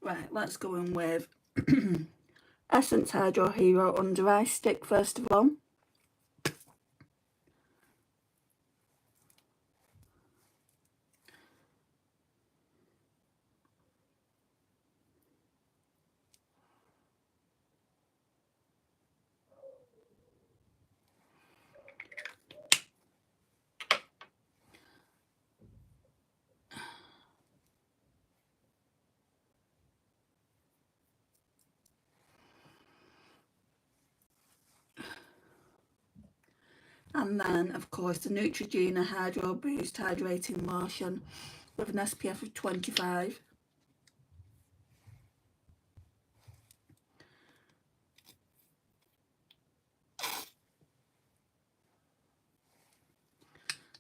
Right, let's go in with Essence Hydro Hero Under Eye Stick first of all. And then, of course, the Neutrogena Hydro Boost Hydrating Lotion with an SPF of 25.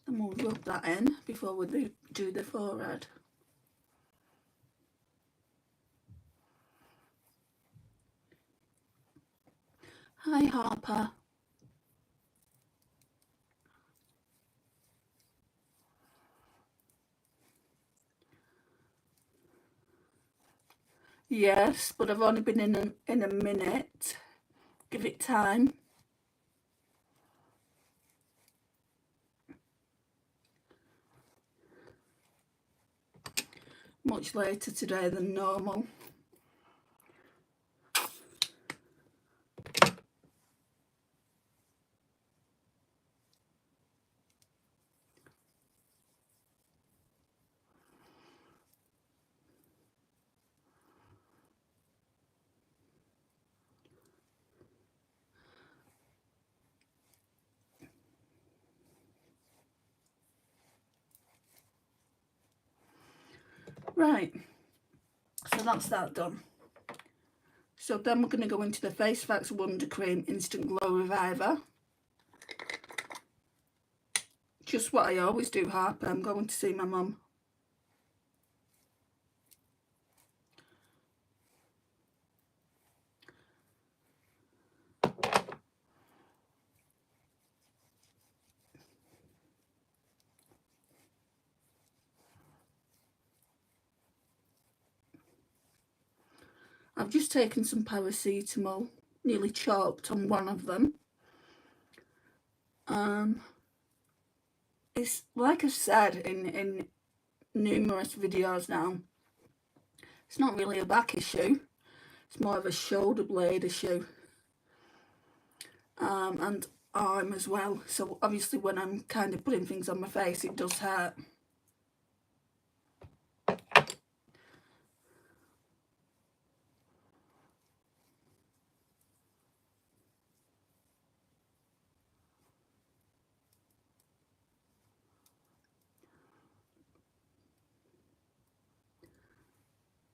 And we'll rub that in before we do the forehead. Hi, Harper. Yes, but I've only been in a minute. Give it time. Much later today than normal. Right, so that's that done. So then we're going to go into the Face Facts Wonder Cream Instant Glow Reviver. Just what I always do, Harper. I'm going to see my mum. I've just taken some paracetamol, nearly choked on one of them. It's like I've said in numerous videos now, it's not really a back issue, it's more of a shoulder blade issue, and arm as well. So obviously when I'm kind of putting things on my face, it does hurt.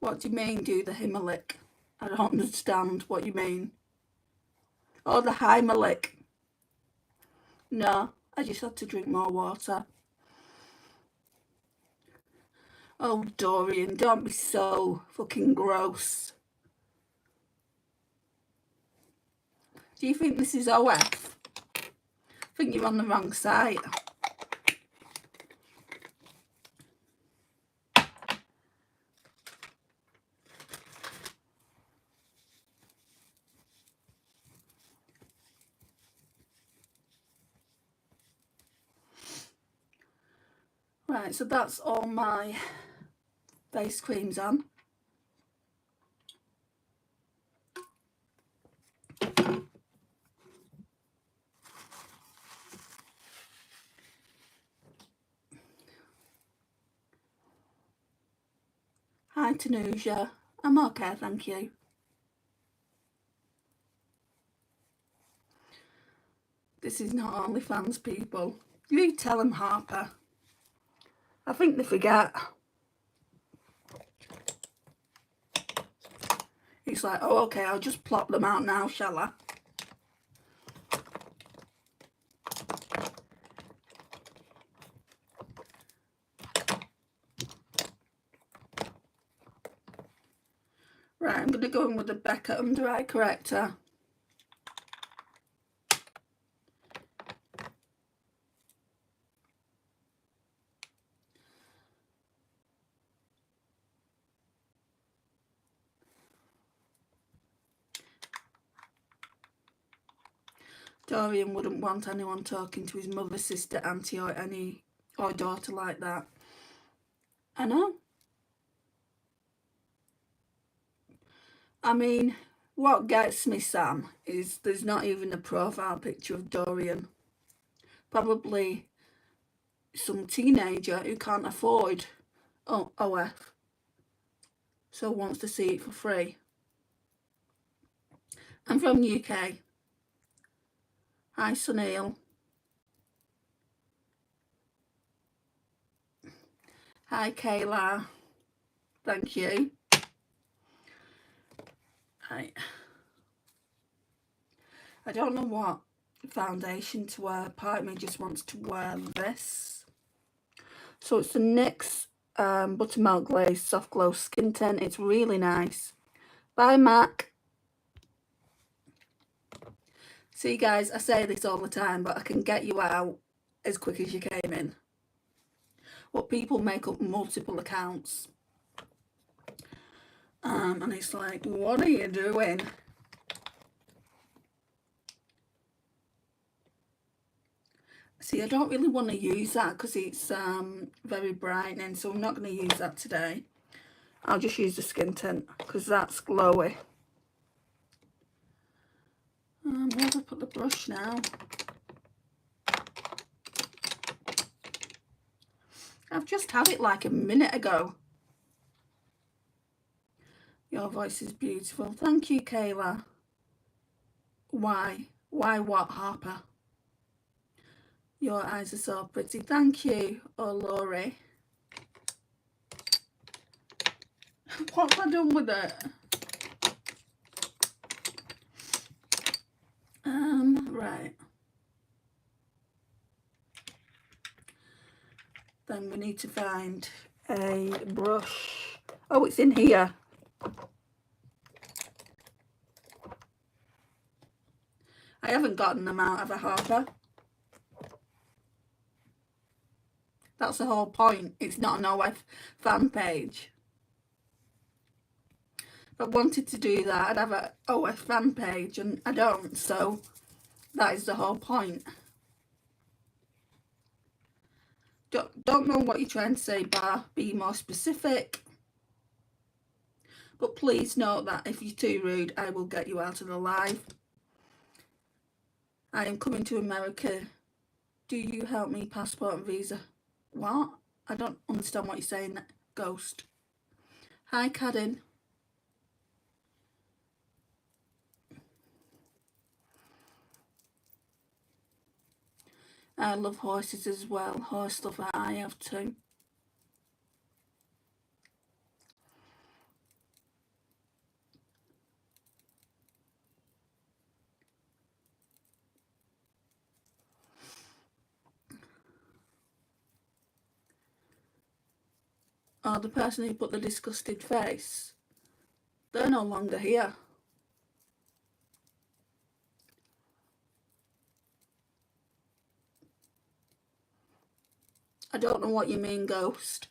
What do you mean, do the Heimlich? I don't understand what you mean. Oh, the Heimlich. No, I just had to drink more water. Oh, Dorian, don't be so fucking gross. Do you think this is OF? I think you're on the wrong site. Right, so that's all my face creams on. Hi, Tanuja. I'm okay, thank you. This is not OnlyFans, people. You tell them, Harper. I think they forget. It's like, oh, okay, I'll just plop them out now, shall I? Right, I'm going to go in with the Becca Under Eye Corrector. Dorian wouldn't want anyone talking to his mother, sister, auntie or daughter like that. I know. I mean, what gets me, Sam, is there's not even a profile picture of Dorian. Probably some teenager who can't afford OF, so wants to see it for free. I'm from UK. Hi, Sunil. Hi, Kayla. Thank you. Right. I don't know what foundation to wear. Part of me just wants to wear this. So it's the NYX Buttermilk Glaze Soft Glow Skin Tint. It's really nice. Bye, Mac. See, guys, I say this all the time, but I can get you out as quick as you came in. Well, people make up multiple accounts. And it's like, what are you doing? See, I don't really want to use that because it's very brightening, so I'm not going to use that today. I'll just use the skin tint because that's glowy. Where have I put the brush now? I've just had it like a minute ago. Your voice is beautiful. Thank you, Kayla. Why? Why what, Harper? Your eyes are so pretty. Thank you, oh, Laurie. What have I done with it? Right. Then we need to find a brush. Oh, it's in here. I haven't gotten them out of a Harper. That's the whole point. It's not an OF fan page. If I wanted to do that, I'd have an OF fan page, and I don't, so that is the whole point. Don't know what you're trying to say, Bar. Be more specific. But please note that if you're too rude, I will get you out of the live. I am coming to America. Do you help me passport and visa? What? I don't understand what you're saying, Ghost. Hi, Cadden. I love horses as well. Horse stuff I have too. Oh, the person who put the disgusted face. They're no longer here. I don't know what you mean, Ghost.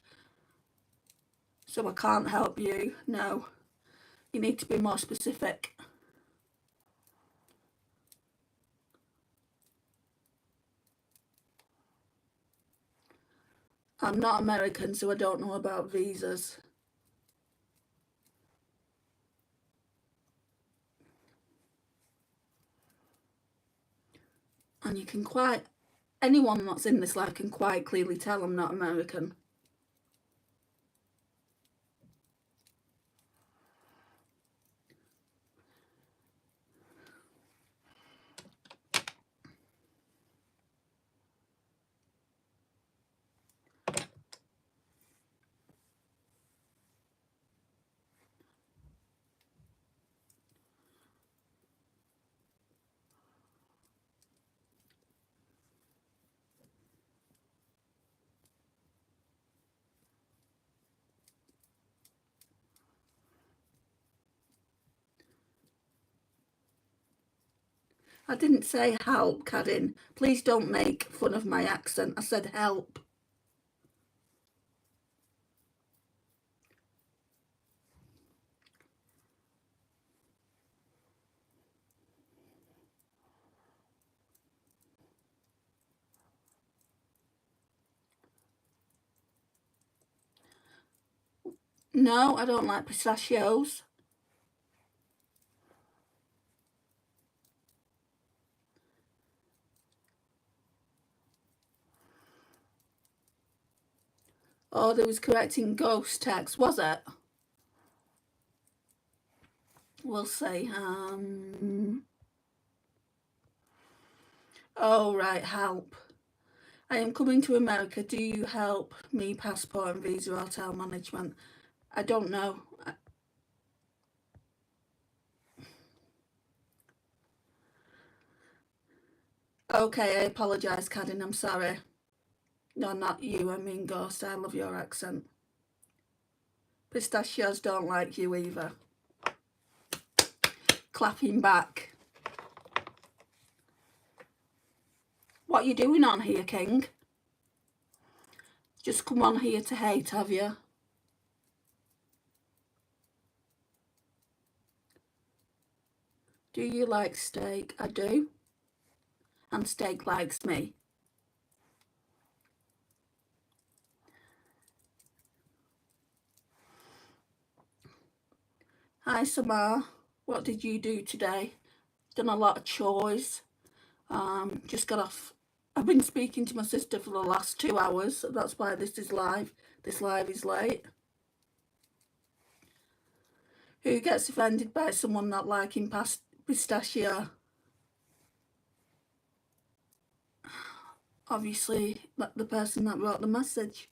So I can't help you. No. You need to be more specific. I'm not American, so I don't know about visas. And you can quite... Anyone that's in this live can quite clearly tell I'm not American. I didn't say help, Cadin. Please don't make fun of my accent. I said help. No, I don't like pistachios. Oh, there was correcting ghost text, was it? We'll see. Oh, right, help. I am coming to America. Do you help me? Passport and visa, hotel management. I don't know. Okay, I apologise, Cadden. I'm sorry. No, not you. I mean Ghost. I love your accent. Pistachios don't like you either. Clapping back. What you doing on here, King? Just come on here to hate, have you? Do you like steak? I do. And steak likes me. Hi, Samar. What did you do today? Done a lot of chores. Just got off. I've been speaking to my sister for the last 2 hours. So that's why this is live. This live is late. Who gets offended by someone not liking pistachio? Obviously, the person that wrote the message.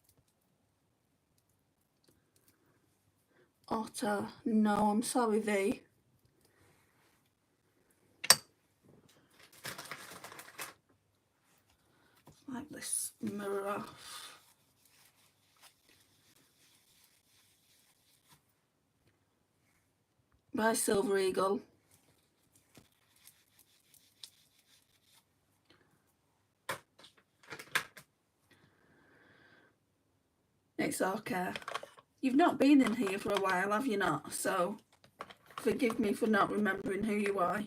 Otter. No, I'm sorry, V. Like this mirror off. Bye, Silver Eagle. It's okay. You've not been in here for a while, have you not? So forgive me for not remembering who you are.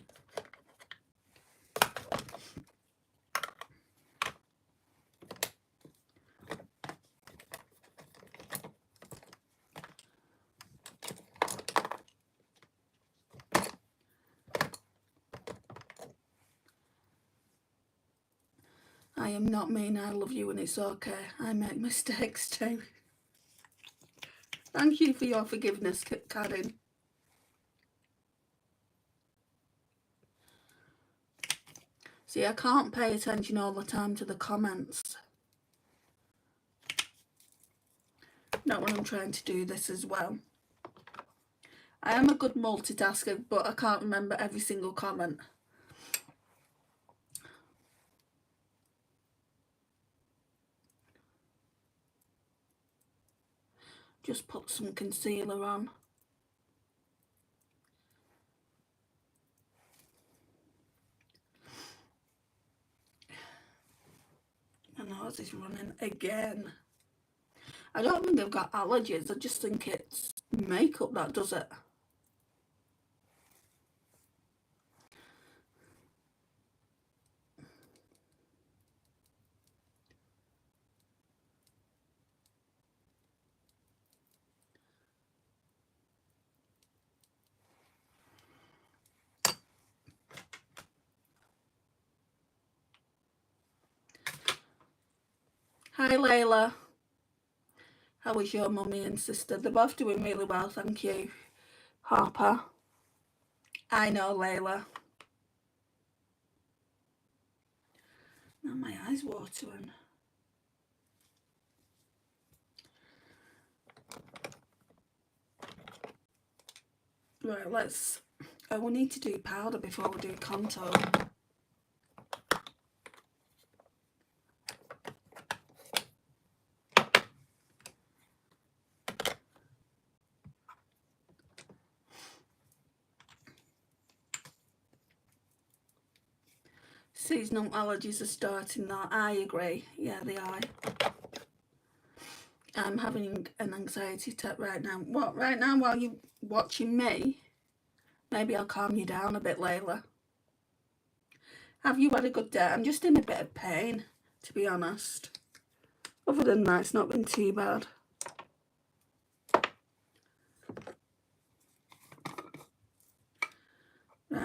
I am not mean. I love you and it's okay. I make mistakes too. Thank you for your forgiveness, Karen. See, I can't pay attention all the time to the comments. Not when I'm trying to do this as well. I am a good multitasker, but I can't remember every single comment. Just put some concealer on. My nose is running again. I don't think I've got allergies. I just think it's makeup that does it. Hi, Layla. How is your mummy and sister? They're both doing really well, thank you. Harper. I know, Layla. Now my eyes watering. Right, let's... Oh, we need to do powder before we do contour. Seasonal allergies are starting now. I agree. Yeah, they are. I'm having an anxiety attack right now. What, right now while you're watching me? Maybe I'll calm you down a bit, Layla. Have you had a good day? I'm just in a bit of pain, to be honest. Other than that, it's not been too bad.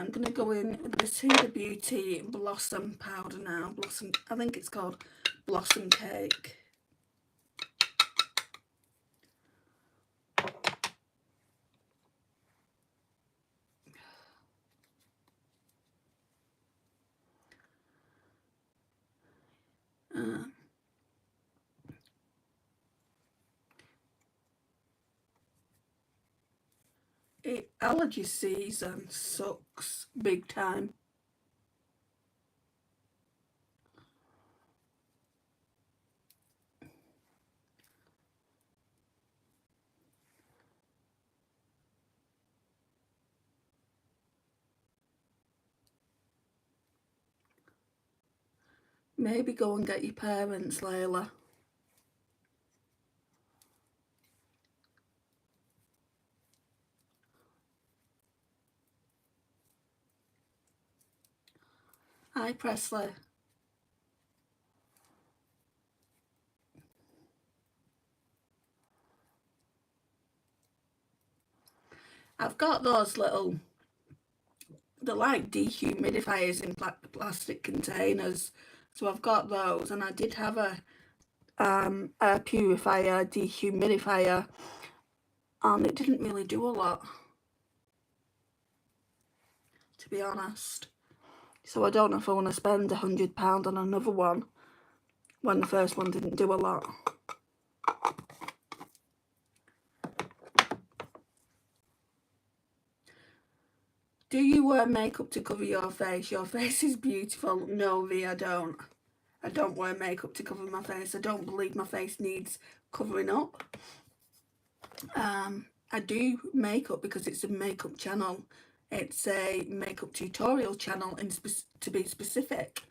I'm going to go in with this Huda Beauty Blossom powder now. Blossom, I think it's called Blossom Cake. Allergy season sucks big time. Maybe go and get your parents, Layla. Hi, Presley. I've got those little, they're like dehumidifiers in plastic containers. So I've got those, and I did have a air purifier, dehumidifier, and it didn't really do a lot, to be honest. So I don't know if I want to spend £100 on another one when the first one didn't do a lot. Do you wear makeup to cover your face? Your face is beautiful. No, V, I don't. I don't wear makeup to cover my face. I don't believe my face needs covering up. I do makeup because it's a makeup channel. It's a makeup tutorial channel, to be specific.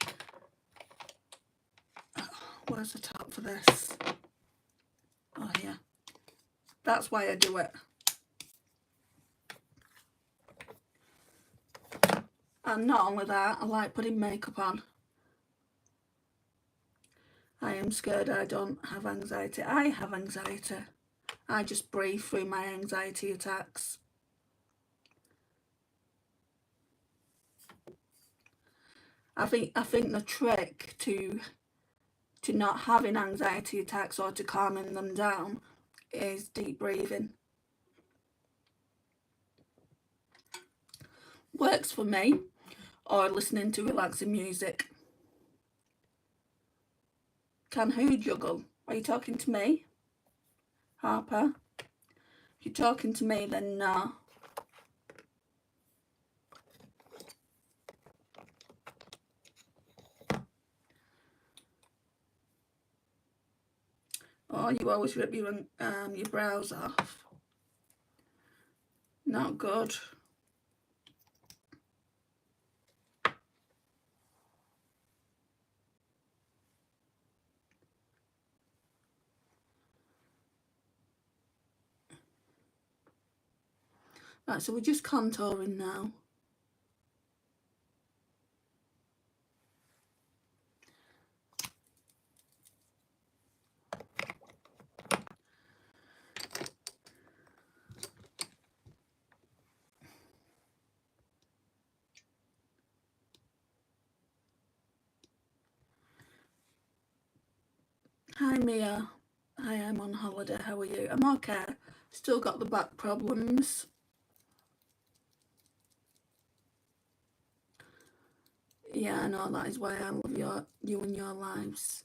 Where's the top for this? Oh, yeah. That's why I do it. And not only that, I like putting makeup on. I am scared I don't have anxiety. I have anxiety. I just breathe through my anxiety attacks. I think the trick to not having anxiety attacks or to calming them down is deep breathing. Works for me, or listening to relaxing music. Can who juggle? Are you talking to me, Harper? If you're talking to me, then no. Oh, you always rip your brows off. Not good. Right, so we're just contouring now. Hi Mia, I am on holiday, how are you? I'm okay, still got the back problems. Yeah, I know, that is why I love you and your lives.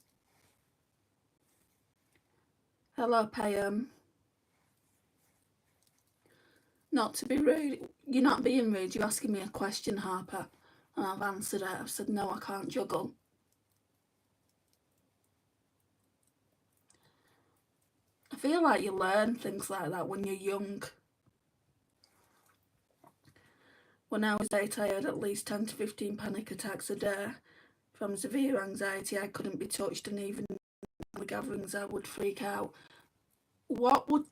Hello Payam. Not to be rude, you're not being rude, you're asking me a question, Harper, and I've answered it. I've said no, I can't juggle. I feel like you learn things like that when you're young. When I was 8, I had at least 10 to 15 panic attacks a day. From severe anxiety, I couldn't be touched, and even at the gatherings I would freak out. What would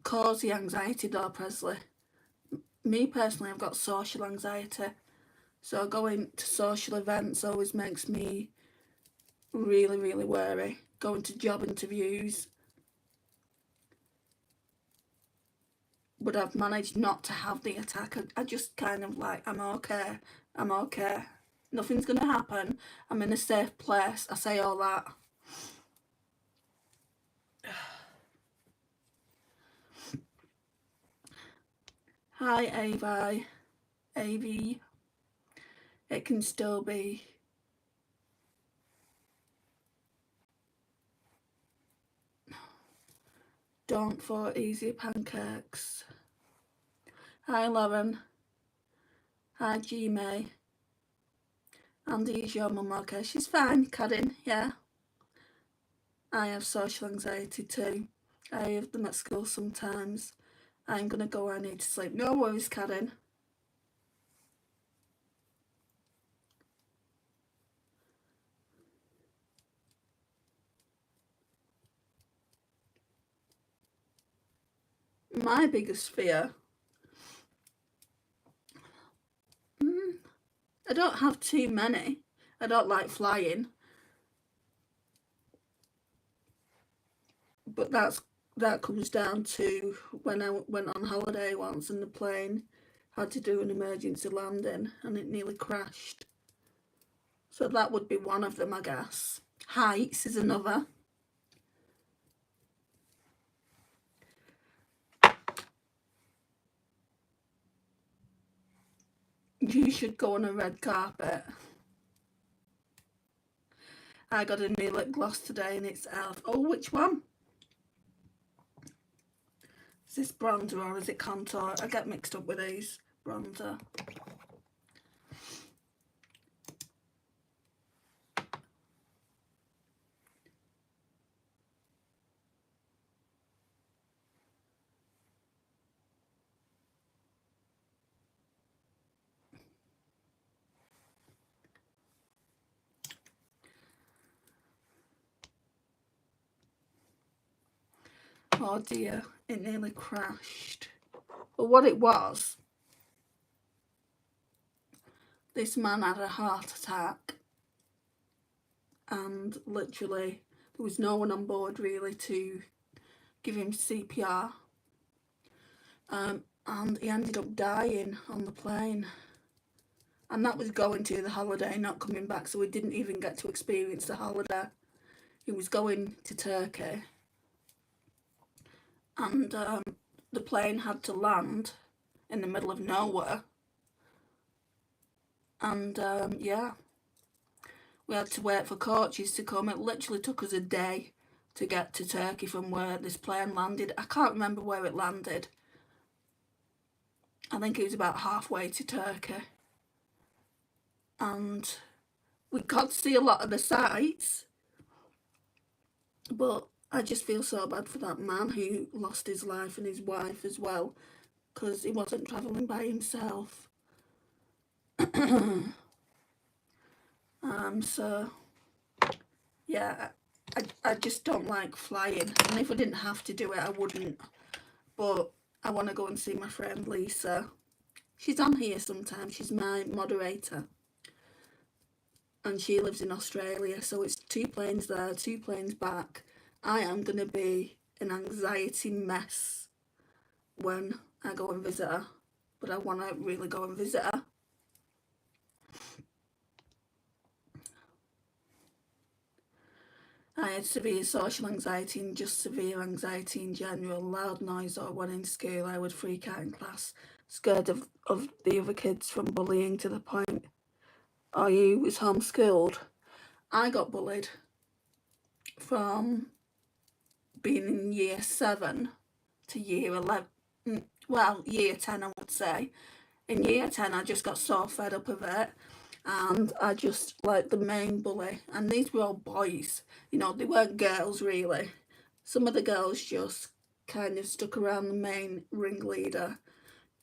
cause the anxiety though, Presley? Me personally, I've got social anxiety. So going to social events always makes me really, really wary. Going to job interviews, but I've managed not to have the attack. I just kind of like, I'm okay, nothing's gonna happen, I'm in a safe place. I say all that. Hi AV, it can still be. Don't for easy pancakes. Hi Lauren. Hi G May. Andy, is your mum okay? She's fine, Karen, yeah. I have social anxiety too. I have them at school sometimes. I'm gonna go, I need to sleep. No worries, Karen. My biggest fear, I don't have too many. I don't like flying, but that comes down to when I went on holiday once and the plane had to do an emergency landing and it nearly crashed. So that would be one of them, I guess. Heights is another. You should go on a red carpet. I got a new lip gloss today and it's Elf. Oh, which one? Is this bronzer or is it contour? I get mixed up with these. Bronzer. Oh dear, it nearly crashed. But what it was, this man had a heart attack and literally there was no one on board really to give him CPR, and he ended up dying on the plane, and that was going to the holiday, not coming back, so we didn't even get to experience the holiday. He was going to Turkey and the plane had to land in the middle of nowhere, and yeah, we had to wait for coaches to come. It literally took us a day to get to Turkey from where this plane landed. I can't remember where it landed. I think it was about halfway to Turkey. And we got to see a lot of the sights, but I just feel so bad for that man who lost his life and his wife as well, because he wasn't travelling by himself. So yeah, I just don't like flying, and if I didn't have to do it I wouldn't, but I want to go and see my friend Lisa. She's on here sometimes, she's my moderator and she lives in Australia, so it's 2 planes there, 2 planes back. I am going to be an anxiety mess when I go and visit her, but I want to really go and visit her. I had severe social anxiety and just severe anxiety in general. Loud noise or when in school I would freak out in class, scared of the other kids from bullying to the point. Oh, you was homeschooled? I got bullied from being in year 7 to year 11, well, year 10 I would say. In year 10 I just got so fed up of it, and I just, like, the main bully, and these were all boys, you know, they weren't girls really. Some of the girls just kind of stuck around the main ringleader,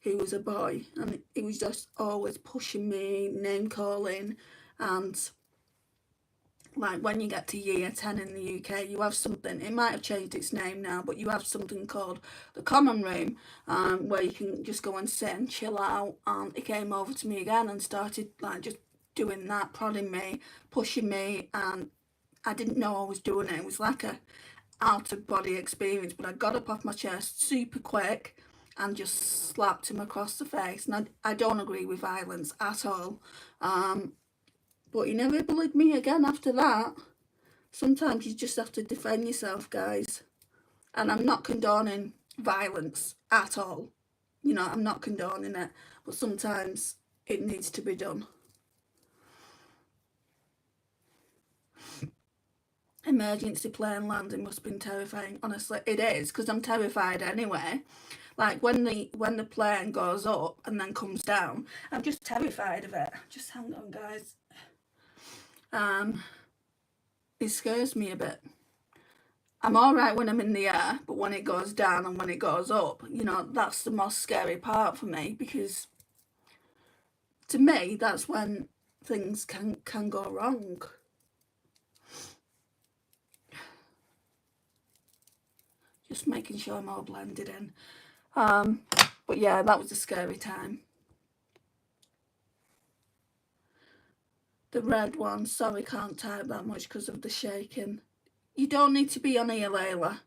who was a boy, and he was just always pushing me, name calling, and like when you get to year 10 in the UK, you have something, it might have changed its name now, but you have something called the common room, where you can just go and sit and chill out. And he came over to me again and started like just doing that, prodding me, pushing me, and I didn't know I was doing it. It was like a out of body experience, but I got up off my chest super quick and just slapped him across the face. And I don't agree with violence at all. But he never bullied me again after that. Sometimes you just have to defend yourself, guys. And I'm not condoning violence at all. You know, I'm not condoning it. But sometimes it needs to be done. Emergency plane landing must have been terrifying. Honestly, it is, because I'm terrified anyway. Like when the plane goes up and then comes down, I'm just terrified of it. Just hang on, guys. It scares me a bit. I'm all right when I'm in the air, but when it goes down and when it goes up, you know, that's the most scary part for me, because to me, that's when things can go wrong. Just making sure I'm all blended in. But yeah, that was a scary time. The red one, sorry, can't type that much because of the shaking. You don't need to be on here, Layla.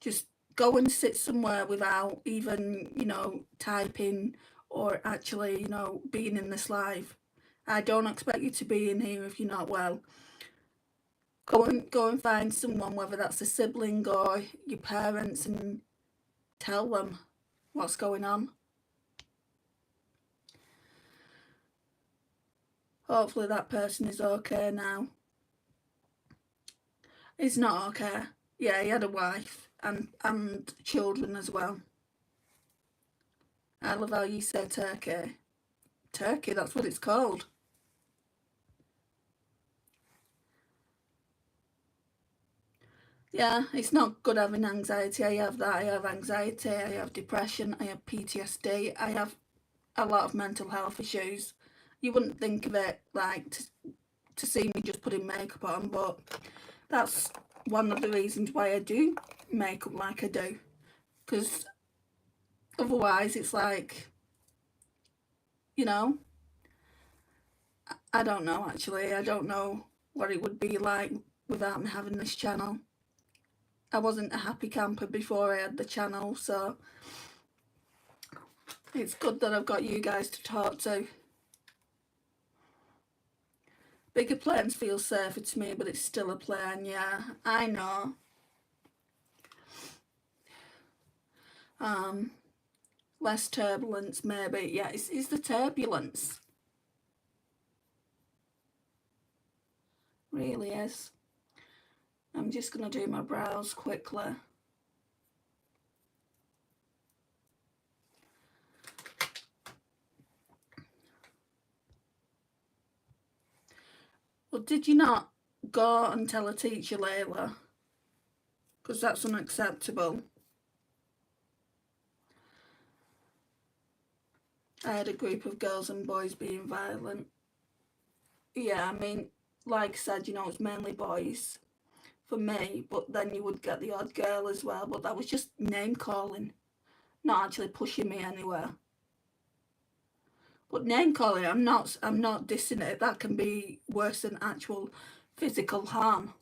Just go and sit somewhere without even, you know, typing or actually, you know, being in this live. I don't expect you to be in here if you're not well. Go and find someone, whether that's a sibling or your parents, and tell them what's going on. Hopefully that person is okay now. He's not okay. Yeah, he had a wife and children as well. I love how you say Turkey. Turkey, that's what it's called. Yeah, it's not good having anxiety. I have that. I have anxiety. I have depression. I have PTSD. I have a lot of mental health issues. You wouldn't think of it like to see me just putting makeup on, but that's one of the reasons why I do makeup like I do. Because otherwise it's like, you know, I don't know actually. I don't know what it would be like without me having this channel. I wasn't a happy camper before I had the channel, so it's good that I've got you guys to talk to. Bigger planes feel safer to me, but it's still a plane, yeah, I know. Less turbulence, maybe. Yeah, it's the turbulence. Really is. I'm just going to do my brows quickly. Well, did you not go and tell a teacher, Layla? Because that's unacceptable. I had a group of girls and boys being violent. Yeah, I mean, like I said, you know, it's mainly boys for me, but then you would get the odd girl as well. But that was just name calling, not actually pushing me anywhere. But name calling, I'm not dissing it. That can be worse than actual physical harm.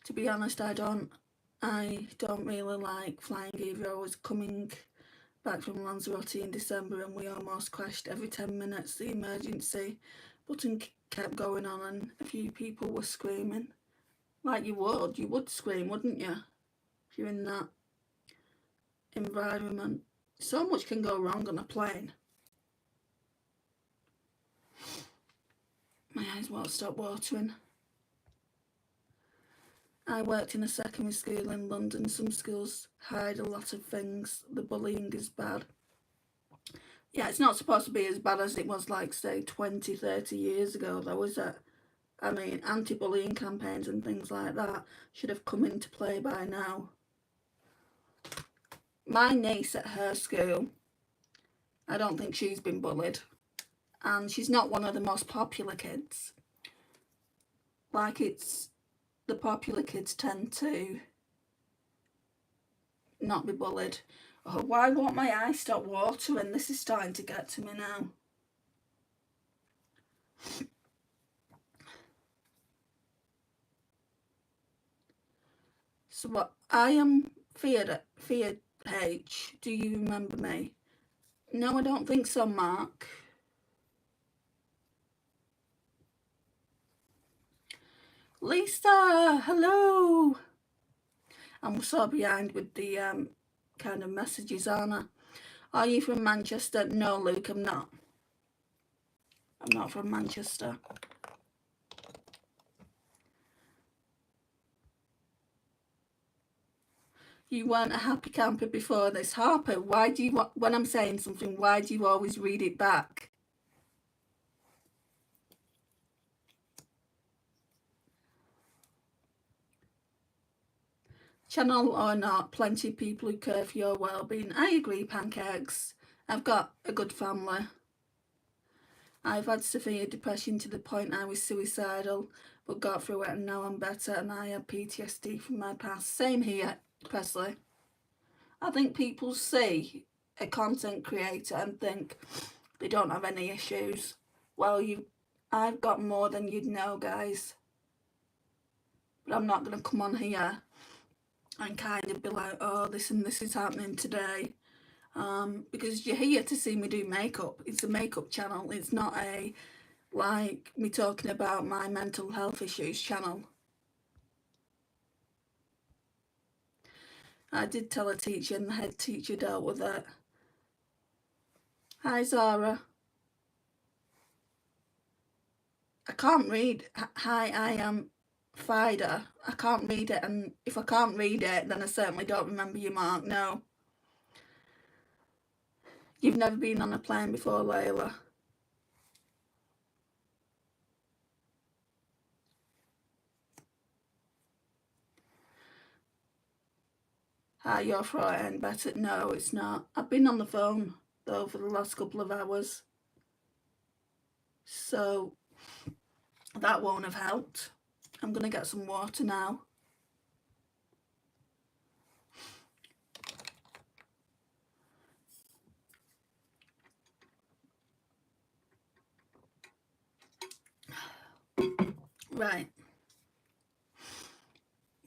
To be honest, I don't really like flying either. I was coming back from Lanzarote in December and we almost crashed. Every 10 minutes the emergency button kept going on and a few people were screaming. Like you would scream, wouldn't you, if you're in that environment. So much can go wrong on a plane. My eyes won't stop watering. I worked in a secondary school in London. Some schools hide a lot of things. The bullying is bad. Yeah, it's not supposed to be as bad as it was, like, say, 20, 30 years ago, though, is it? I mean, anti-bullying campaigns and things like that should have come into play by now. My niece at her school, I don't think she's been bullied. And she's not one of the most popular kids. Like, it's the popular kids tend to not be bullied, Oh, why won't my eye stop watering? This is starting to get to me now. So what? I am Feared H. Do you remember me? No, I don't think so, Mark. Lisa, hello. I'm so behind with the kind of messages, aren't I? Are you from Manchester? No, Luke, I'm not. I'm not from Manchester. You weren't a happy camper before this. Harper, why do you, when I'm saying something, why do you always read it back? Channel or not, plenty of people who care for your well-being. I agree, Pancakes. I've got a good family. I've had severe depression to the point I was suicidal, but got through it and now I'm better, and I have PTSD from my past. Same here, Presley. I think people see a content creator and think they don't have any issues. Well, I've got more than you'd know, guys. But I'm not going to come on here and kind of be like, oh, this and this is happening today. Because you're here to see me do makeup. It's a makeup channel. It's not a, like, me talking about my mental health issues channel. I did tell a teacher and the head teacher dealt with it. Hi, Zara. I can't read. Hi, I am Fida. I can't read it, and if I can't read it, then I certainly don't remember you, Mark. No. You've never been on a plane before, Layla. Hi, your throat ain't better. No, it's not. I've been on the phone, though, for the last couple of hours. So that won't have helped. I'm going to get some water now. Right.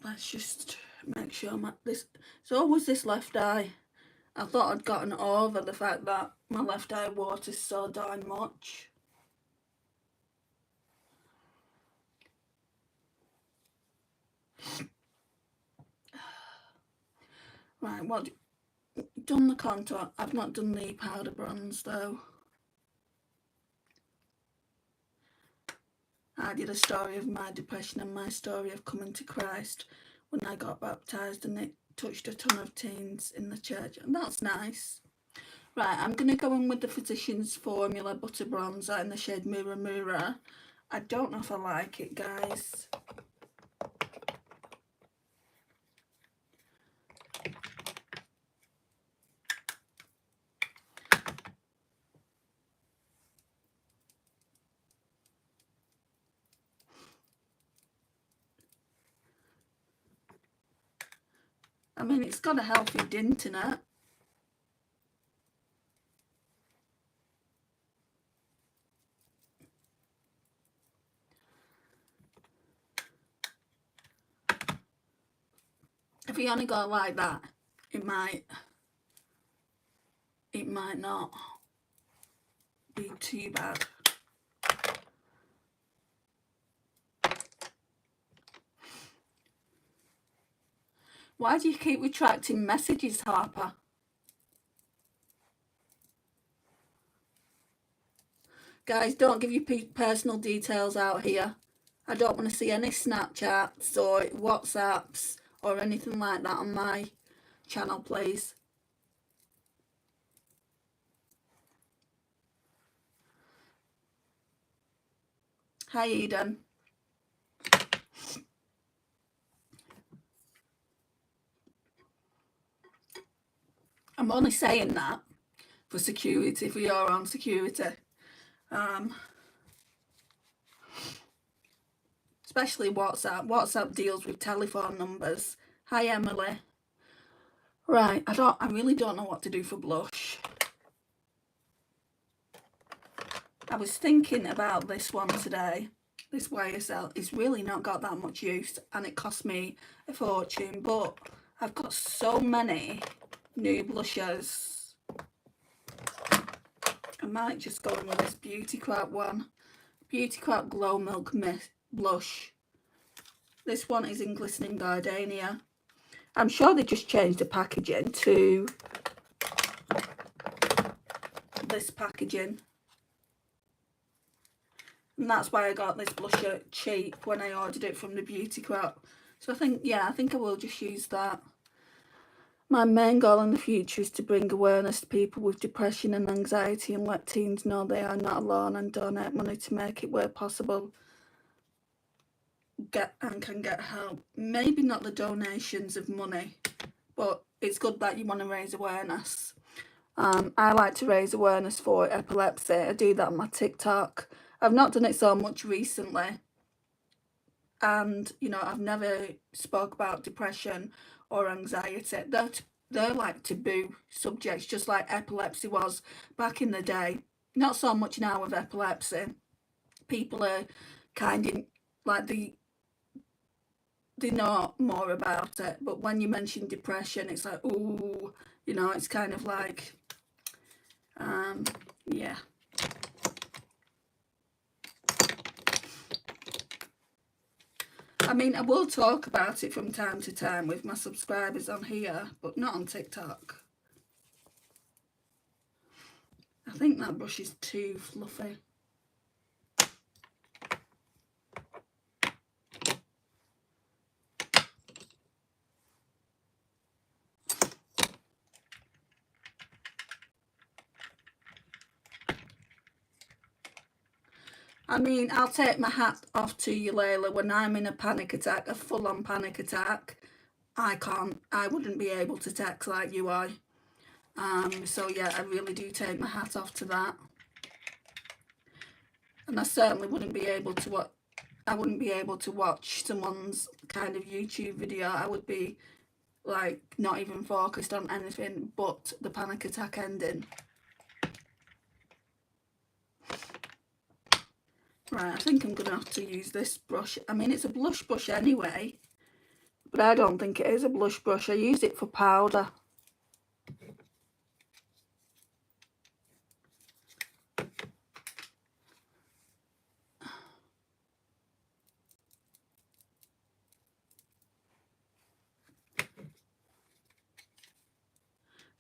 Let's just make sure this. It's always this left eye. I thought I'd gotten over the fact that my left eye waters so darn much. Right, well, done the contour. I've not done the powder bronze though. I did a story of my depression and my story of coming to Christ when I got baptised, and it touched a ton of teens in the church, and that's nice. Right, I'm going to go in with the Physicians Formula Butter Bronzer in the shade Mirror Mirror. I don't know if I like it, guys. I mean, it's got a healthy dint in it. If you only go like that, it might not be too bad. Why do you keep retracting messages, Harper? Guys, don't give your personal details out here. I don't want to see any Snapchats or WhatsApps or anything like that on my channel, please. Hi, Eden. I'm only saying that for security, for your own security. Especially WhatsApp. WhatsApp deals with telephone numbers. Hi, Emily. Right, I really don't know what to do for blush. I was thinking about this one today. This YSL. It's really not got that much use and it cost me a fortune, but I've got so many new blushes. I might just go in with this Beauty Crap one. Beauty Crap Glow Milk Mist Blush. This one is in Glistening Gardenia. I'm sure they just changed the packaging to this packaging. And that's why I got this blusher cheap when I ordered it from the Beauty Crap. So I think I will just use that. My main goal in the future is to bring awareness to people with depression and anxiety and let teens know they are not alone, and donate money to make it where possible can get help. Maybe not the donations of money, but it's good that you want to raise awareness. I like to raise awareness for epilepsy. I do that on my TikTok. I've not done it so much recently, and I've never spoke about depression or anxiety. They're like taboo subjects, just like epilepsy was back in the day. Not so much now with epilepsy. People are kind of like they know more about it, but when you mention depression, it's like, ooh, it's kind of like, yeah. I mean, I will talk about it from time to time with my subscribers on here, but not on TikTok. I think that brush is too fluffy. I mean, I'll take my hat off to you, Layla. When I'm in a panic attack, a full-on panic attack, I wouldn't be able to text like you are. So yeah, I really do take my hat off to that. And I certainly wouldn't be able to watch someone's kind of YouTube video. I would be like not even focused on anything but the panic attack ending. Right, I think I'm gonna have to use this brush. I mean, it's a blush brush anyway, but I don't think it is a blush brush. I use it for powder.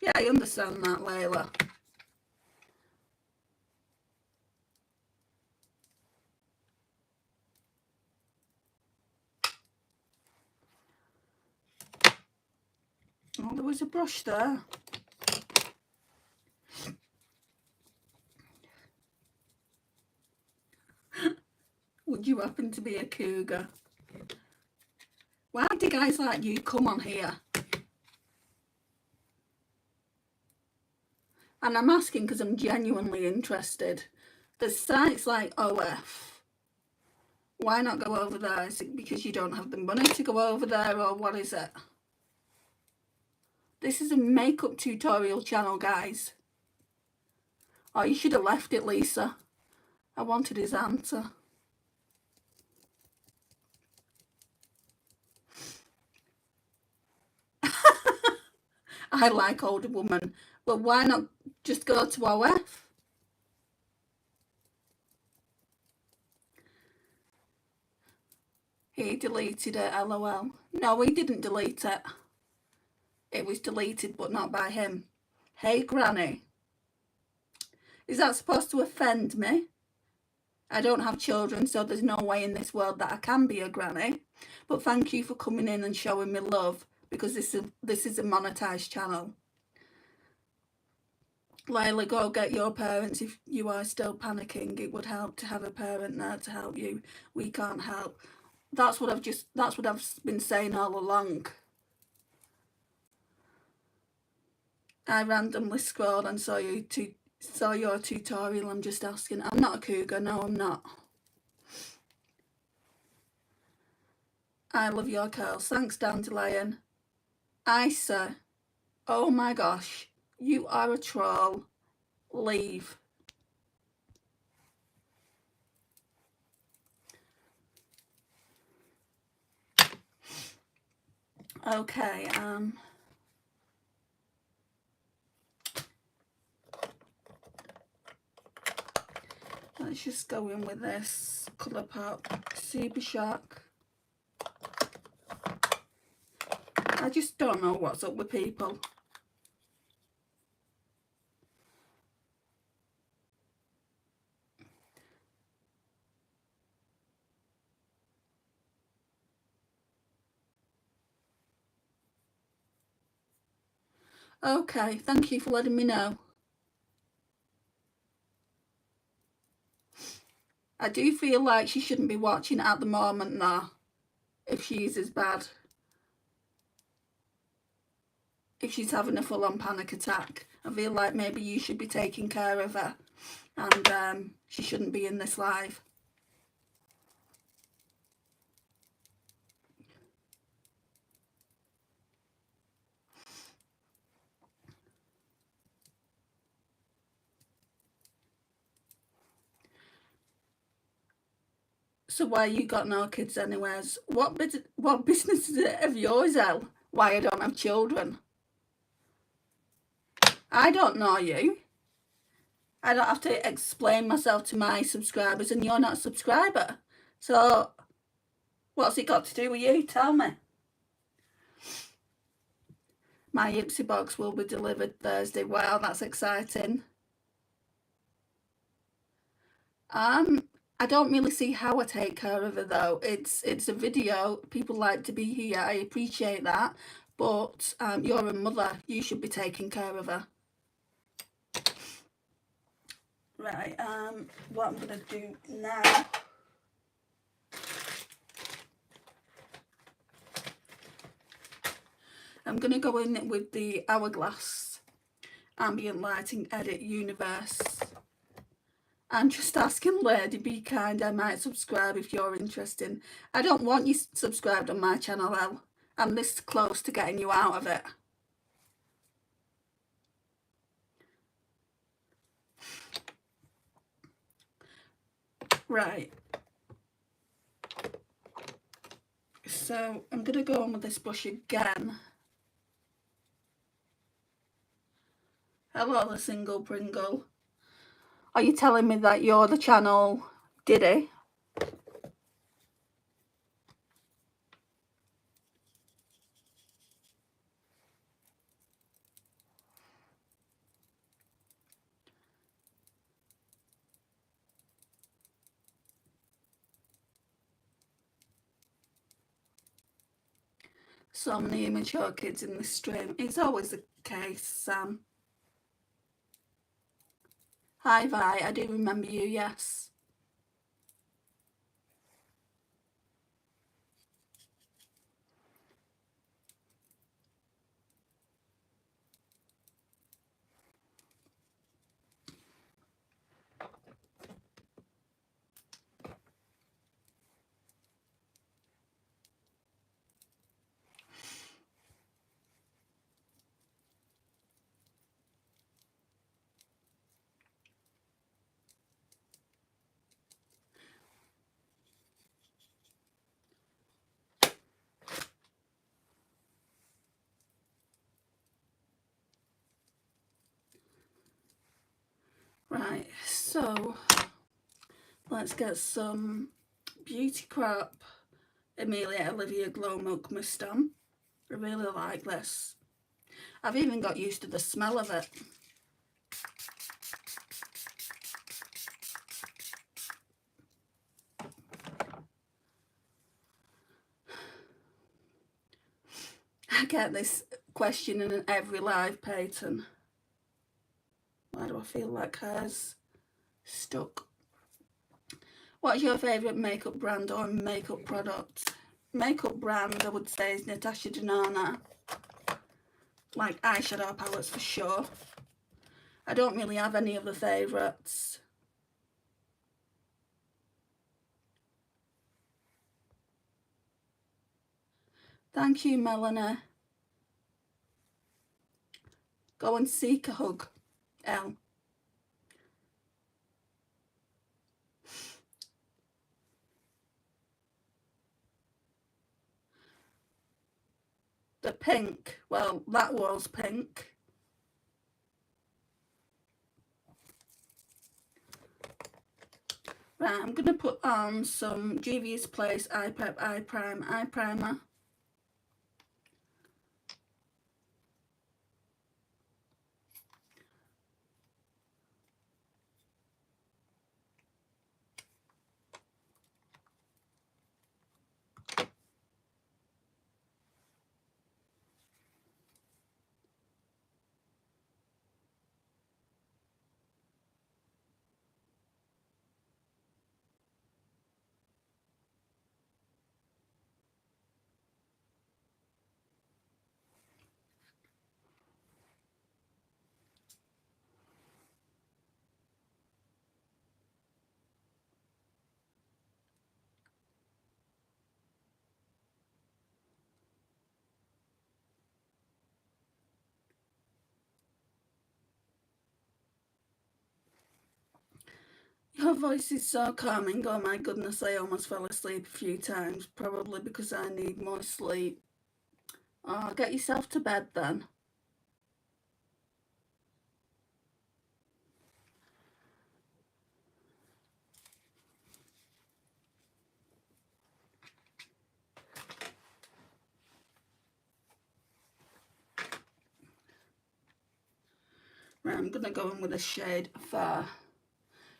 Yeah, I understand that, Layla. Oh, there was a brush there. Would you happen to be a cougar? Why do guys like you come on here? And I'm asking because I'm genuinely interested. There's sites like OF. Why not go over there? Is it because you don't have the money to go over there, or what is it? This is a makeup tutorial channel, guys. Oh, you should have left it, Lisa. I wanted his answer. I like older women. Well, why not just go to OF? He deleted it, LOL. No, he didn't delete it. It was deleted, but not by him. Hey, Granny. Is that supposed to offend me? I don't have children, so there's no way in this world that I can be a granny. But thank you for coming in and showing me love, because this is a monetized channel. Layla, go get your parents if you are still panicking. It would help to have a parent there to help you. We can't help. That's what I've been saying all along. I randomly scrolled and saw your tutorial. I'm just asking. I'm not a cougar. No, I'm not. I love your curls. Thanks, Dandelion. Isa. Oh my gosh, you are a troll. Leave. Okay, let's just go in with this Colourpop Super Shock. I just don't know what's up with people. Okay, thank you for letting me know. I do feel like she shouldn't be watching at the moment though, if she's as bad. If she's having a full-on panic attack, I feel like maybe you should be taking care of her, and she shouldn't be in this live. So why you got no kids anyways? What business is it of yours, El? Why I don't have children? I don't know you. I don't have to explain myself to my subscribers, and you're not a subscriber. So what's it got to do with you? Tell me. My Ipsy box will be delivered Thursday. Wow, that's exciting. I don't really see how I take care of her though. It's a video. People like to be here. I appreciate that. But you're a mother. You should be taking care of her. Right, what I'm gonna do now, I'm gonna go in with the Hourglass Ambient Lighting Edit Universe. I'm just asking Lady, be kind, I might subscribe if you're interested. I don't want you subscribed on my channel, El. I'm this close to getting you out of it. Right. So I'm going to go on with this brush again. Hello, the single Pringle. Are you telling me that you're the channel Diddy? So many immature kids in this stream. It's always the case, Sam. Hi, Vi. I do remember you, yes. Right, so let's get some Beauty Crop Amelia Olivia Glow Milk Mist on. I really like this. I've even got used to the smell of it. I get this question in every live, Peyton. Why do I feel like hers stuck? What's your favourite makeup brand or makeup product? Makeup brand, I would say, is Natasha Denona. Like eyeshadow palettes for sure. I don't really have any other favourites. Thank you, Melanie. Go and seek a hug, Elle. The pink, well, that was pink. Right, I'm going to put on some Juvia's Place Eye Prep Eye Prime Eye Primer. Your voice is so calming. Oh my goodness, I almost fell asleep a few times, probably because I need more sleep. Oh, get yourself to bed then. Right, I'm going to go in with a shade Far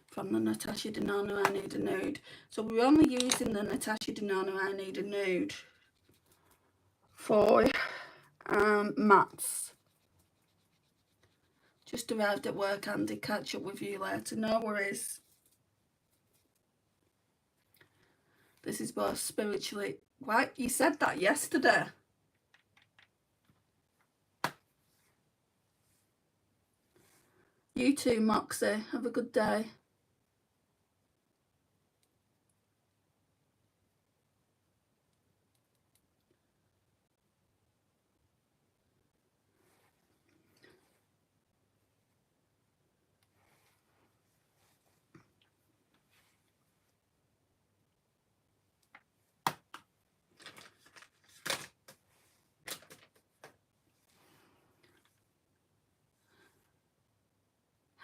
from the Natasha Denona I Need a Nude. So we're only using the Natasha Denona I Need a Nude for mattes. Just arrived at work, Andy. Catch up with you later. No worries. This is both spiritually... Why? You said that yesterday. You too, Moxie. Have a good day.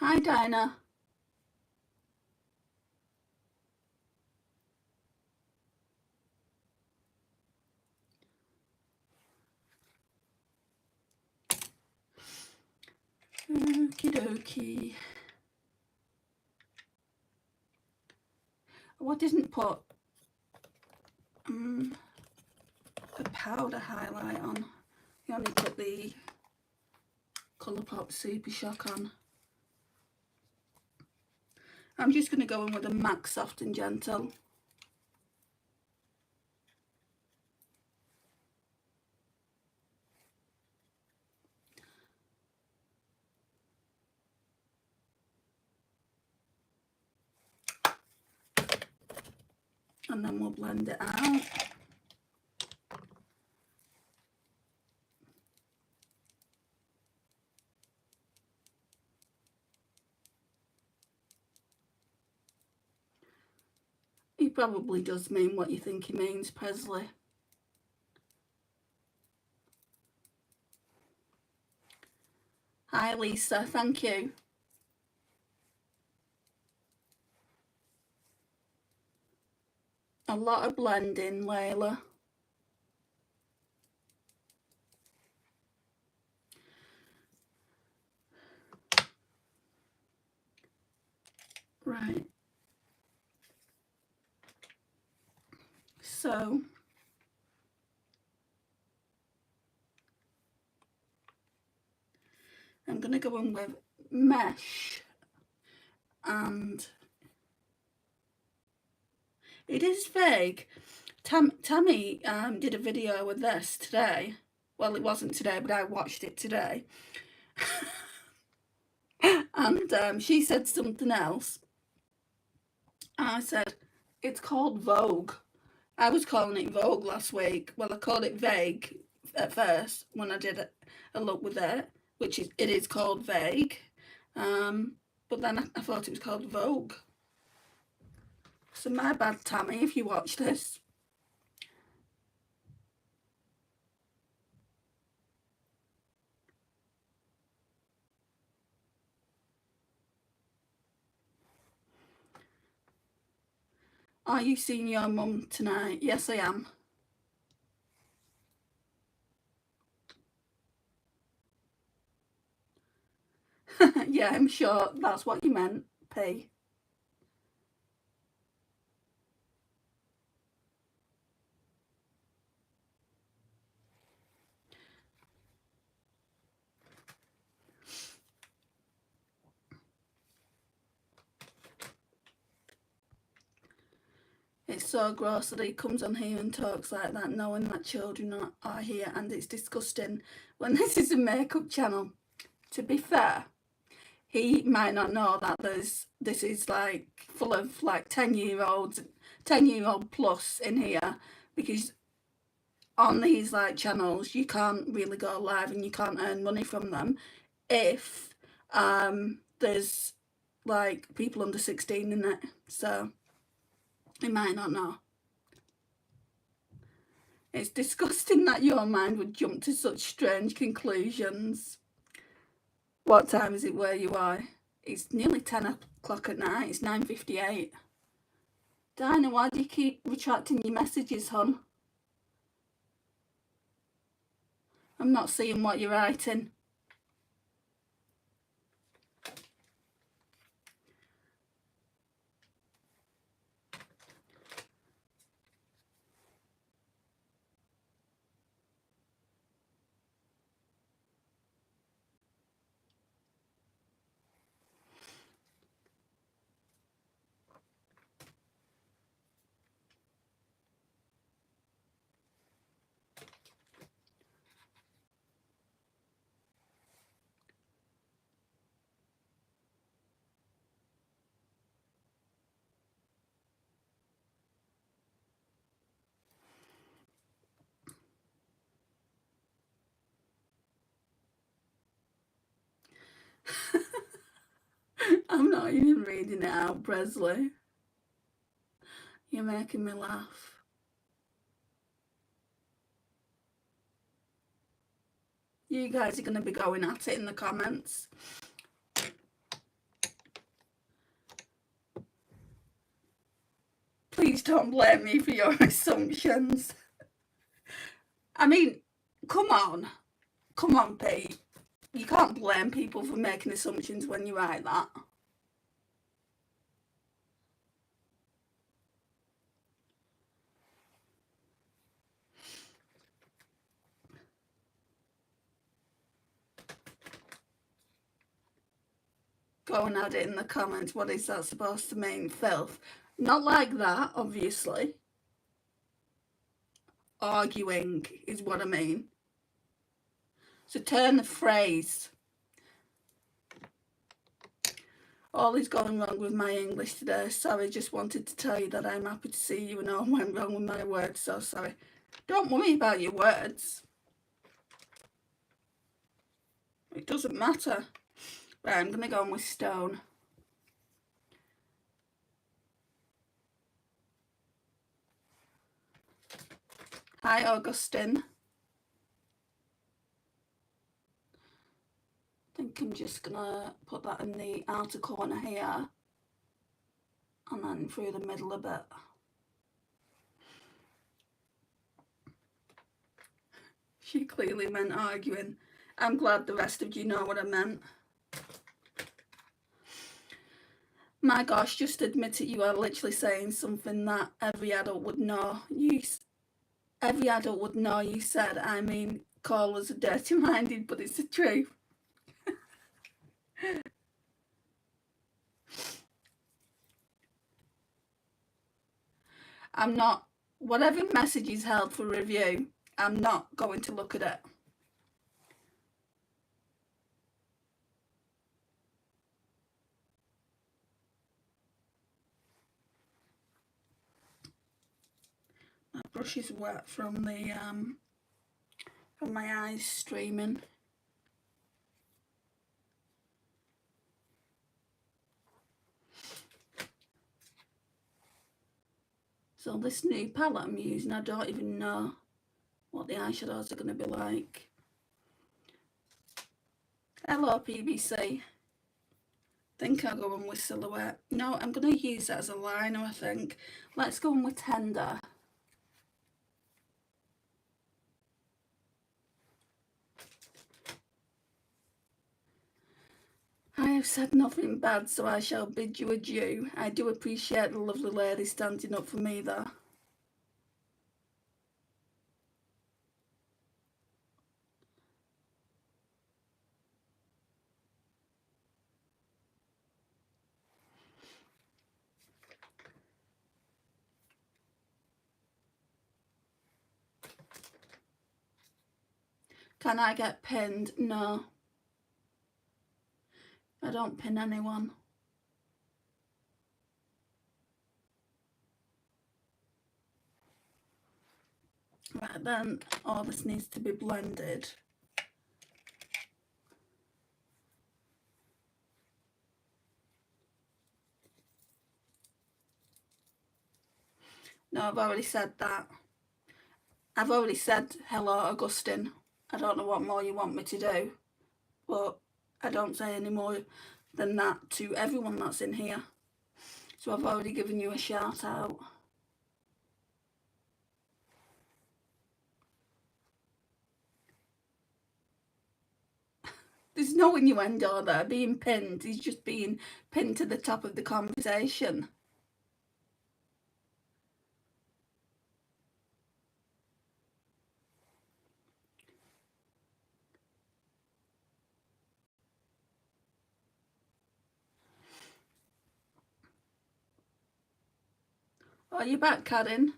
Hi, Dinah. Okie dokie. Oh, I didn't put the powder highlight on. You only put the Colourpop Super Shock on. I'm just going to go in with a MAC Soft and Gentle. And then we'll blend it out. He probably does mean what you think he means, Presley. Hi, Lisa. Thank you. A lot of blending, Layla. Right. So I'm going to go in with Mesh, and it is vague. Tammy did a video with this today. Well, it wasn't today, but I watched it today. And she said something else. I said, it's called Vogue. I was calling it Vogue last week. Well, I called it Vague at first when I did a look with it. which is, it is called Vague. But then I thought it was called Vogue. So my bad, Tammy, if you watch this. Are you seeing your mum tonight? Yes, I am. Yeah, I'm sure that's what you meant, P. It's so gross that he comes on here and talks like that, knowing that children are here, and it's disgusting when this is a makeup channel. To be fair, he might not know that this is like full of like 10-year-olds, 10-year-old plus in here, because on these like channels you can't really go live and you can't earn money from them if there's like people under 16 in it, so he might not know. It's disgusting that your mind would jump to such strange conclusions. What time is it where you are? It's nearly 10 o'clock at night. It's 9:58. Dinah, why do you keep retracting your messages, hon? I'm not seeing what you're writing. I'm not even reading it out, Presley. You're making me laugh. You guys are going to be going at it in the comments. Please don't blame me for your assumptions. I mean, come on. Come on, Pete. You can't blame people for making assumptions when you write that. Go and add it in the comments. What is that supposed to mean? Filth. Not like that, obviously. Arguing is what I mean. So turn the phrase. All is going wrong with my English today. Sorry, just wanted to tell you that I'm happy to see you and all went wrong with my words. So sorry. Don't worry about your words. It doesn't matter. Right, I'm going to go on with Stone. Hi, Augustine. I think I'm just going to put that in the outer corner here. And then through the middle a bit. She clearly meant arguing. I'm glad the rest of you know what I meant. My gosh, just admit it, you are literally saying something that every adult would know. Every adult would know you said, I mean, callers are dirty-minded, but it's the truth. I'm not, whatever message is held for review, I'm not going to look at it. My brush is wet from the from my eyes streaming. So this new palette I'm using, I don't even know what the eyeshadows are going to be like. Hello PBC. Think I'll go on with Silhouette. No, I'm going to use that as a liner, I think. Let's go on with Tender. I have said nothing bad, so I shall bid you adieu. I do appreciate the lovely lady standing up for me though. Can I get pinned? No. I don't pin anyone. Right then, all this needs to be blended. No, I've already said that. I've already said hello, Augustine. I don't know what more you want me to do, but I don't say any more than that to everyone that's in here. So I've already given you a shout out. There's no innuendo there. Being pinned is just being pinned to the top of the conversation. Are you back, Karen?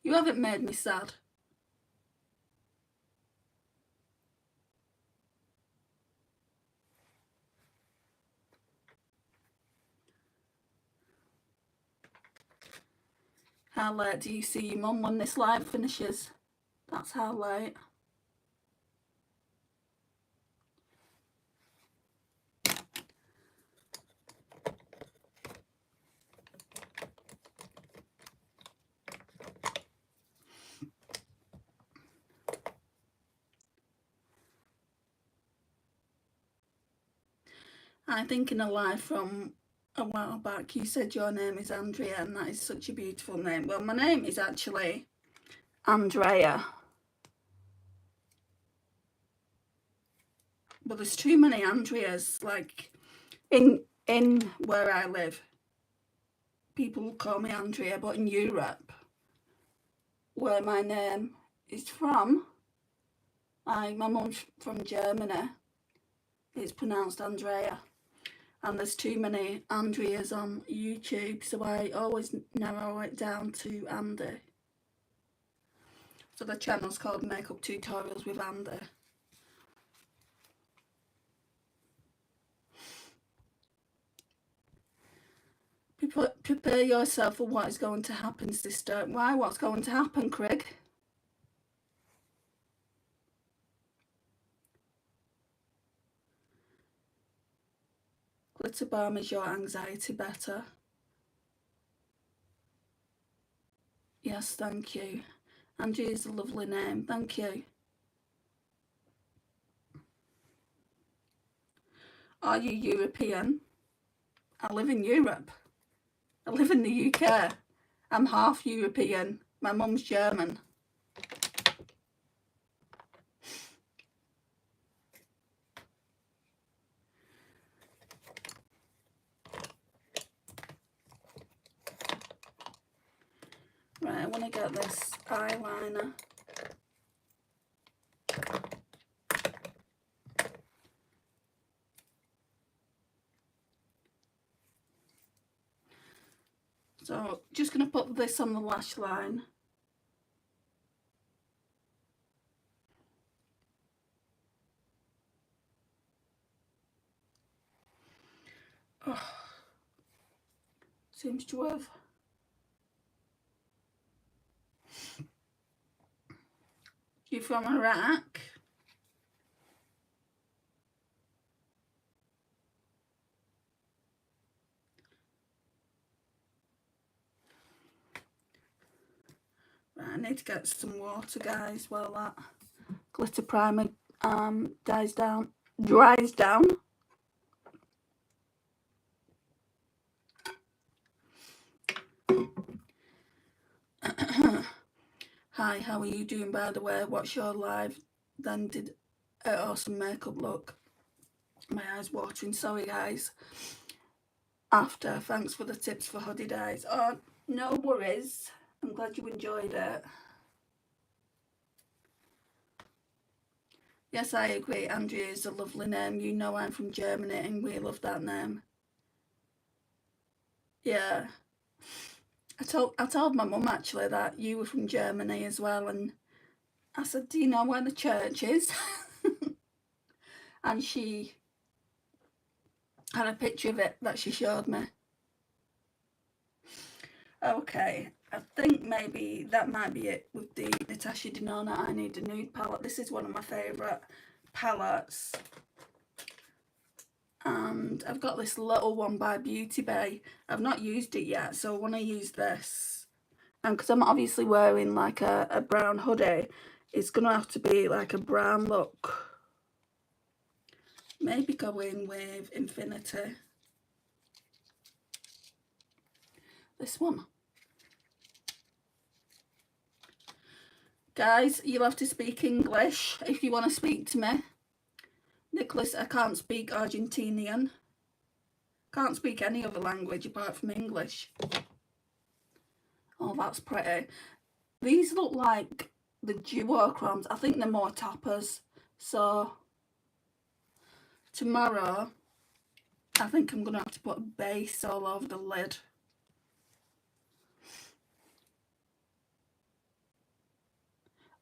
You haven't made me sad. How late do you see your mum when this live finishes? That's how late. I think in a live from a while back you said your name is Andrea, and that is such a beautiful name. Well, my name is actually Andrea, but there's too many Andreas. Like in where I live, people call me Andrea, but in Europe, where my name is from, my mum's from Germany, it's pronounced Andrea. And there's too many Andreas on YouTube, so I always narrow it down to Andy. So the channel's called Makeup Tutorials with Andy. Prepare yourself for what is going to happen, sister. Why? What's going to happen, Craig? Glitter balm is your anxiety better. Yes, thank you. Andrea is a lovely name. Thank you. Are you European? I live in Europe. I live in the UK. I'm half European. My mum's German. Right, I want to get this eyeliner. So just going to put this on the lash line. Oh, seems to have. You from Iraq? Right, I need to get some water, guys, while that glitter primer dries down. Hi, how are you doing, by the way? What's your live? Then did an awesome makeup look. My eyes watering, sorry guys. After, thanks for the tips for hoodie dyes. Oh, no worries. I'm glad you enjoyed it. Yes, I agree. Andrea is a lovely name. You know I'm from Germany and we love that name. Yeah. I told my mum actually that you were from Germany as well, and I said, do you know where the church is? And she had a picture of it that she showed me. Okay, I think maybe that might be it with the Natasha Denona I Need a Nude palette. This is one of my favourite palettes. And I've got this little one by Beauty Bay. I've not used it yet, so I want to use this. And because I'm obviously wearing like a brown hoodie, it's going to have to be like a brown look. Maybe go in with Infinity. This one. Guys, you'll have to speak English if you want to speak to me. Nicholas, I can't speak Argentinian. Can't speak any other language apart from English. Oh, that's pretty. These look like the duochromes. I think they're more toppers. So tomorrow, I think I'm going to have to put a base all over the lid.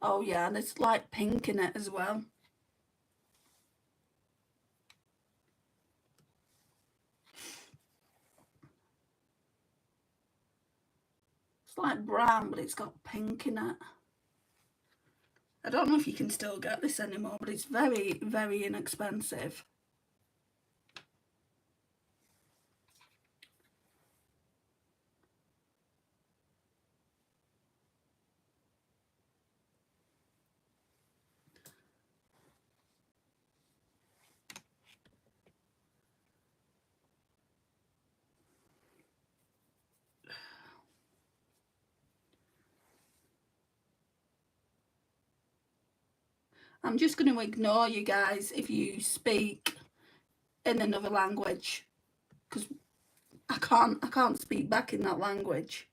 Oh yeah, and it's like pink in it as well. It's like brown, but it's got pink in it. I don't know if you can still get this anymore, but it's very, very inexpensive. I'm just going to ignore you guys if you speak in another language, because I can't speak back in that language.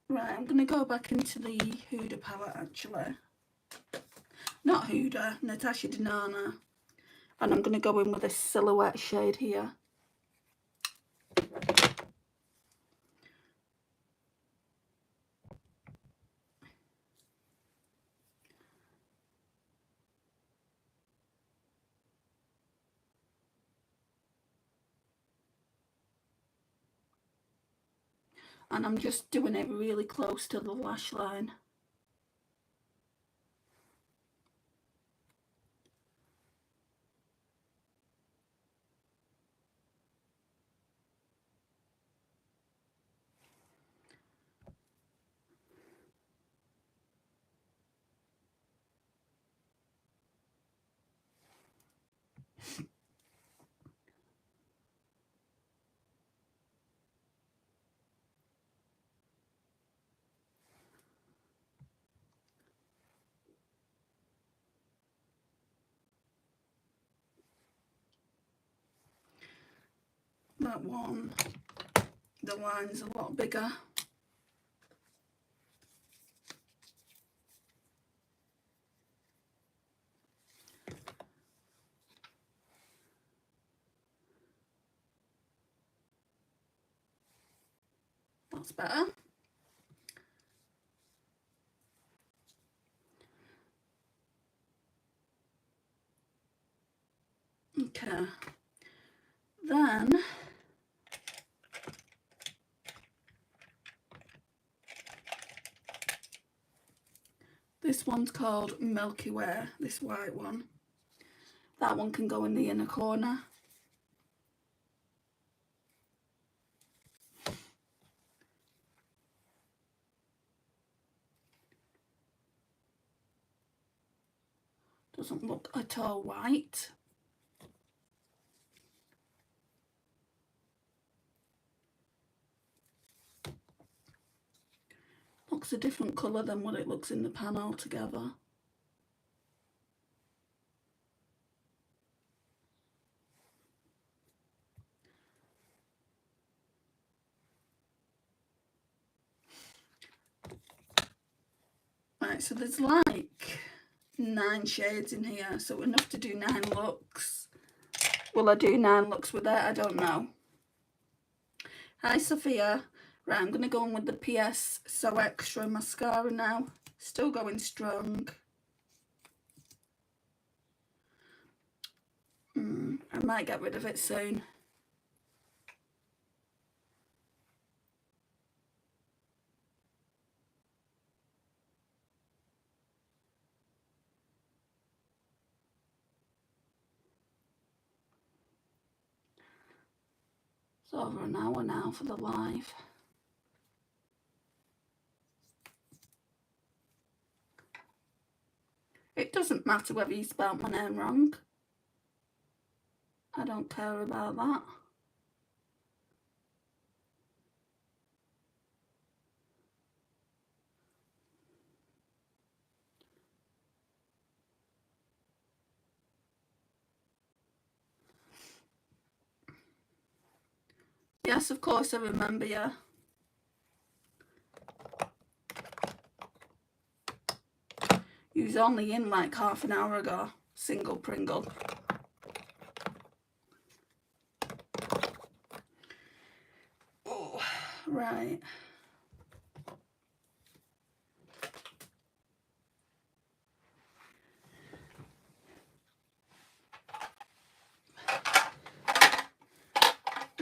Right, I'm going to go back into the Huda palette actually. Not Huda, Natasha Denona. And I'm going to go in with this silhouette shade here. And I'm just doing it really close to the lash line. That one, the line's a lot bigger. That's better. Okay. Then this one's called Milky Way, this white one. That one can go in the inner corner. Doesn't look at all white. Looks a different colour than what it looks in the pan altogether. Right, so there's like 9 shades in here, so enough to do 9 looks. Will I do 9 looks with it? I don't know. Hi Sophia. Right, I'm going to go in with the PS So Extra mascara now. Still going strong. I might get rid of it soon. It's over an hour now for the live. It doesn't matter whether you spelt my name wrong. I don't care about that. Yes, of course I remember you. You was only in like half an hour ago. Single Pringle. Oh, right.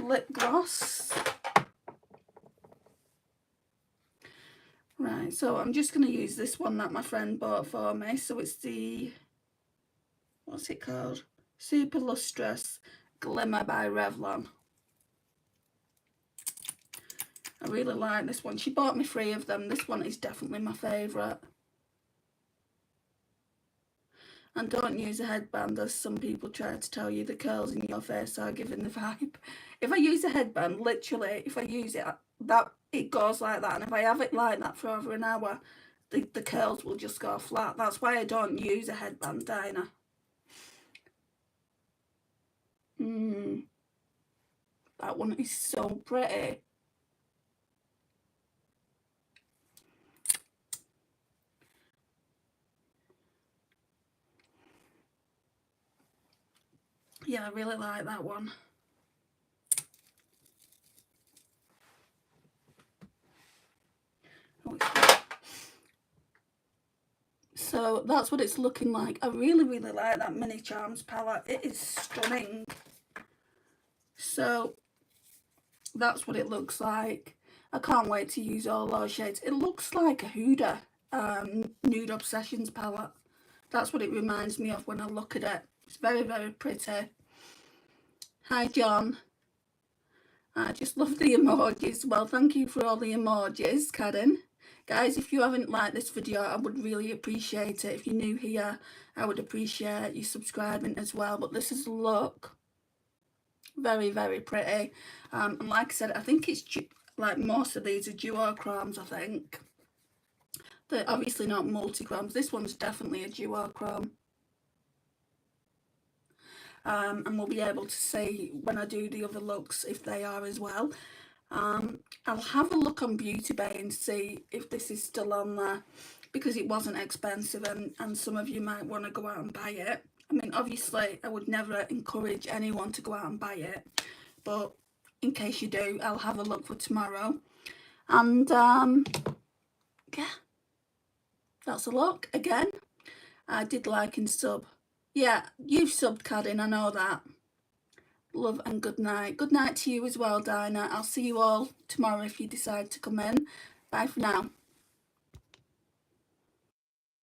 Lip gloss. Right, so I'm just going to use this one that my friend bought for me. So it's the, what's it called? Super Lustrous Glimmer by Revlon. I really like this one. She bought me 3 of them. This one is definitely my favourite. And don't use a headband, as some people try to tell you the curls in your face are giving the vibe. If I use a headband, literally, if I use it, it goes like that. And if I have it like that for over an hour, the curls will just go flat. That's why I don't use a headband, Dinah. That one is so pretty. Yeah, I really like that one. So that's what it's looking like. I really, really like that Mini Charms palette. It is stunning. So that's what it looks like. I can't wait to use all those shades. It looks like a Huda Nude Obsessions palette. That's what it reminds me of when I look at it. It's very, very pretty. Hi, John. I just love the emojis. Well, thank you for all the emojis, Karen. Guys, if you haven't liked this video, I would really appreciate it. If you're new here, I would appreciate you subscribing as well. But this is a look. Very, very pretty. And like I said, I think it's like most of these are duochromes, I think. They're obviously not multi-chromes. This one's definitely a duochrome. And we'll be able to see when I do the other looks if they are as well. I'll have a look on Beauty Bay and see if this is still on there, because it wasn't expensive and some of you might want to go out and buy it. I mean, obviously I would never encourage anyone to go out and buy it, but in case you do, I'll have a look for tomorrow. And yeah, that's a look. Again, I did like and sub. Yeah, you've subbed, Cadin, I know that. Love and good night. Good night to you as well, Dinah. I'll see you all tomorrow if you decide to come in. Bye for now.